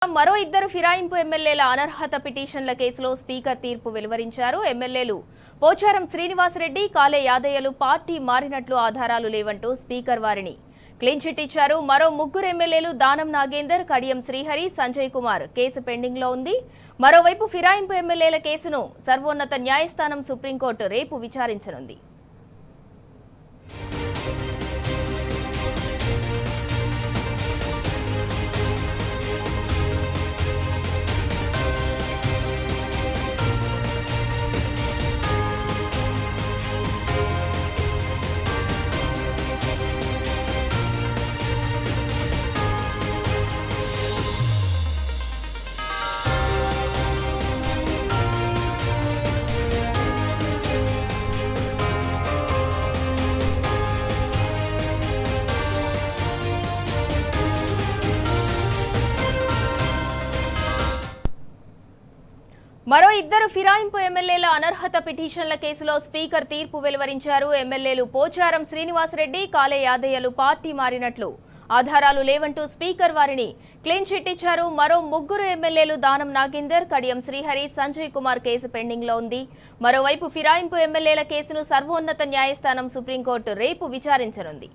మరో ఇద్దరు ఫిరాయింపు ఎమ్మెల్యేల అనర్హత పిటిషన్ల కేసులో స్పీకర్ తీర్పు వెలువరించారు. ఎమ్మెల్యేలు పోచారం శ్రీనివాసరెడ్డి, కాలే యాదయ్యలు పార్టీ మారినట్లు ఆధారాలు లేవంటూ స్పీకర్ వారిని క్లీన్ చిట్ ఇచ్చారు. మరో ముగ్గురు ఎమ్మెల్యేలు దానం నాగేందర్, కడియం శ్రీహరి, సంజయ్ కుమార్ కేసు పెండింగ్ లో ఉంది. మరోవైపు ఫిరాయింపు ఎమ్మెల్యేల కేసును సర్వోన్నత న్యాయస్థానం సుప్రీంకోర్టు రేపు విచారించనుంది. మరో ఇద్దరు ఫిరాయింపు ఎమ్మెల్యేల అనర్హత పిటిషన్ల కేసులో స్పీకర్ తీర్పు వెలువరించారు. ఎమ్మెల్యేలు పోచారం శ్రీనివాసరెడ్డి, కాలే యాదయ్యలు పార్టీ మారినట్లు ఆధారాలు లేవంటూ స్పీకర్ వారిని క్లీన్ చిట్ ఇచ్చారు. మరో ముగ్గురు ఎమ్మెల్యేలు దానం నాగేందర్, కడియం శ్రీహరి, సంజయ్ కుమార్ కేసు పెండింగ్ లో ఉంది. మరోవైపు ఫిరాయింపు ఎమ్మెల్యేల కేసును సర్వోన్నత న్యాయస్థానం సుప్రీంకోర్టు రేపు విచారించనుంది.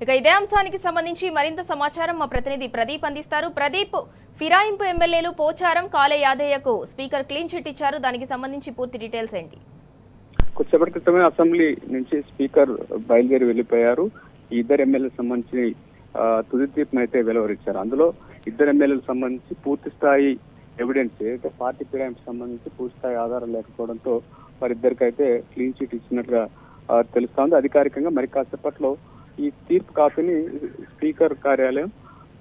ఇక ఇదే అంశానికి సంబంధించి మరింత సమాచారం మా ప్రతినిధి ప్రదీప్ అందిస్తారు. ప్రదీప్, ఫిరాయింపు ఎమ్మెల్యేలు పోచారం, కాలే యాదయ్యకు స్పీకర్ క్లీన్ చిట్ ఇచ్చారు. దానికి సంబంధించి పూర్తి డీటెయిల్స్ ఏంటి? కొద్దిసేపటి క్రితమే అసెంబ్లీ నుంచి స్పీకర్ బయలుదేరి వెళ్లిపోయారు. ఈ ఇద్దరు ఎమ్మెల్యేలకు సంబంధించి తుది తీర్పును అయితే వెలువరించారు. అందులో ఇద్దరు ఎమ్మెల్యేలకు సంబంధించి పూర్తి స్థాయి ఎవిడెన్స్, అయితే పార్టీ ఫిరాయింపు సంబంధించి పూర్తి స్థాయి ఆధారాలు లేకపోవడంతో వారిద్దరికైతే క్లీన్ చిట్ ఇచ్చినట్లుగా తెలుస్తోంది. అధికారికంగా మరి కాసేపట్లో ఈ తీర్పు కాపీని స్పీకర్ కార్యాలయం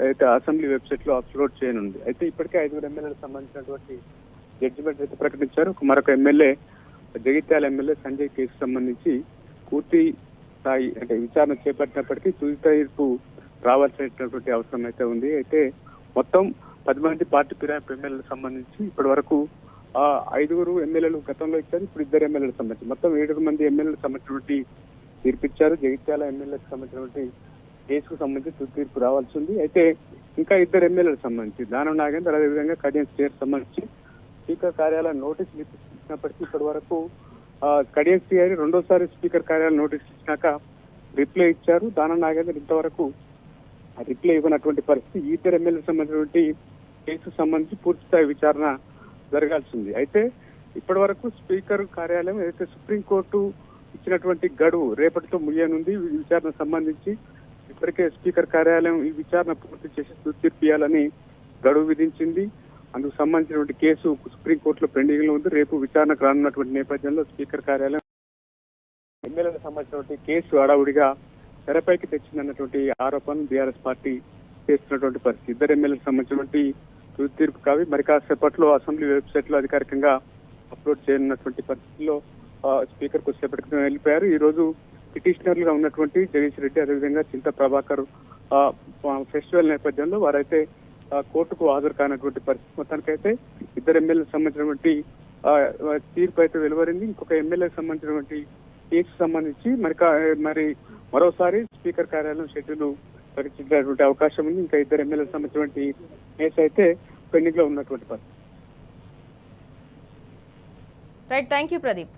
అయితే అసెంబ్లీ వెబ్సైట్ లో అప్లోడ్ చేయనుంది. అయితే ఇప్పటికే 5 ఎమ్మెల్యేలకు సంబంధించినటువంటి జడ్జిమెంట్ అయితే ప్రకటించారు. మరొక MLA Jagtial MLA Sanjay case సంబంధించి పూర్తి స్థాయి అంటే విచారణ చేపట్టినప్పటికీ తుది తీర్పు రావాల్సినటువంటి అవసరం అయితే ఉంది. అయితే మొత్తం 10 మంది పార్టీ ఫిరాయింపు ఎమ్మెల్యేలకు సంబంధించి ఇప్పటి వరకు 5 ఎమ్మెల్యేలు గతంలో ఇచ్చారు. ఇప్పుడు 2 ఎమ్మెల్యేలకు సంబంధించి మొత్తం 7 మంది ఎమ్మెల్యేలకు సంబంధించినటువంటి తీర్పిచ్చారు. జగిత్యాల ఎమ్మెల్యేలకు సంబంధించినటువంటి కేసుకు సంబంధించి తుది తీర్పు రావాల్సి ఉంది. అయితే ఇంకా 2 ఎమ్మెల్యేలకు సంబంధించి దానం నాగేందర్, అదేవిధంగా కడియం శ్రీహరికి సంబంధించి స్పీకర్ కార్యాలయం నోటీసులు ఇచ్చినప్పటికీ ఇప్పటి వరకు కడియం శ్రీహరి రెండోసారి స్పీకర్ కార్యాలయం నోటీసులు ఇచ్చినాక రిప్లై ఇచ్చారు. దానం నాగేందర్ ఇంతవరకు రిప్లై ఇవ్వనటువంటి పరిస్థితి. ఈ 2 ఎమ్మెల్యేలకు సంబంధించినటువంటి కేసుకు సంబంధించి పూర్తి స్థాయి విచారణ జరగాల్సి ఉంది. అయితే ఇప్పటి వరకు స్పీకర్ కార్యాలయం ఏదైతే సుప్రీంకోర్టు ఇచ్చినటువంటి గడువు రేపటితో ముగియనుంది. ఈ విచారణకు సంబంధించి ఇప్పటికే స్పీకర్ కార్యాలయం ఈ విచారణ పూర్తి చేసి తీర్పు ఇవ్వాలని గడువు విధించింది. అందుకు సంబంధించినటువంటి కేసు సుప్రీంకోర్టులో పెండింగ్ లో ఉంది. రేపు విచారణకు రానున్నటువంటి నేపథ్యంలో స్పీకర్ కార్యాలయం ఎమ్మెల్యేలకు సంబంధించినటువంటి కేసు హడావుడిగా తెరపైకి తెచ్చిందన్నటువంటి ఆరోపణలు బీఆర్ఎస్ పార్టీ చేస్తున్నటువంటి పరిస్థితి. 2 ఎమ్మెల్యేలకు సంబంధించినటువంటి తుది తీర్పు కావి మరి కాసేపట్లో అసెంబ్లీ వెబ్సైట్ లో అధికారికంగా అప్లోడ్ చేయనున్నటువంటి పరిస్థితుల్లో స్పీకర్ కొద్దిసేపటి క్రితం వెళ్ళిపోయారు. ఈ రోజు పిటిషనర్లుగా ఉన్నటువంటి జగదీష్ రెడ్డి, అదేవిధంగా చింత ప్రభాకర్ ఫెస్టివల్ నేపథ్యంలో వారైతే కోర్టుకు హాజరు కానటువంటి పరిస్థితి. మొత్తానికైతే 2 ఎమ్మెల్యేలకు సంబంధించినటువంటి తీర్పు అయితే వెలువరింది. ఇంకొక ఎమ్మెల్యేకి సంబంధించినటువంటి కేసు సంబంధించి మరి మరోసారి స్పీకర్ కార్యాలయం షెడ్యూల్ ప్రకటించేటువంటి అవకాశం ఉంది. ఇంకా 2 ఎమ్మెల్యేలకు సంబంధించినటువంటి కేసు అయితే పెండింగ్ లో ఉన్నటువంటి పరిస్థితి. Right, thank you Pradeep.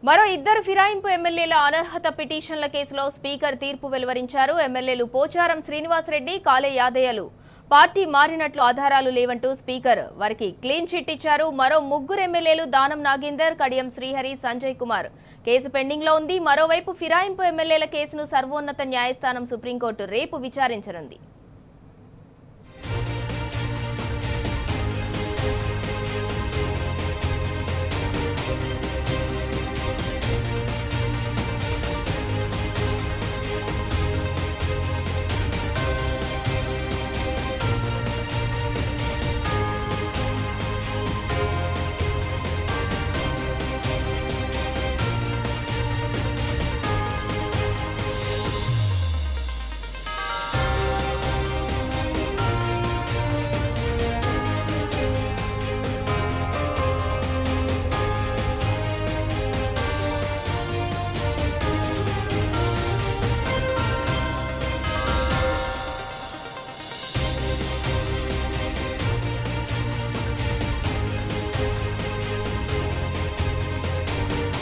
మరో ఇద్దరు ఫిరాయింపు ఎమ్మెల్యేల అనర్హత పిటిషన్ల కేసులో స్పీకర్ తీర్పు వెలువరించారు. ఎమ్మెల్యేలు పోచారం శ్రీనివాసరెడ్డి, కాలే యాదయ్యలు పార్టీ మారినట్లు ఆధారాలు లేవంటూ స్పీకర్ వారికి క్లీన్ చిట్ ఇచ్చారు. మరో ముగ్గురు ఎమ్మెల్యేలు దానం నాగేందర్, కడియం శ్రీహరి, సంజయ్ కుమార్ కేసు పెండింగ్ లో ఉంది. మరోవైపు ఫిరాయింపు ఎమ్మెల్యేల కేసును సర్వోన్నత న్యాయస్థానం సుప్రీంకోర్టు రేపు విచారించనుంది.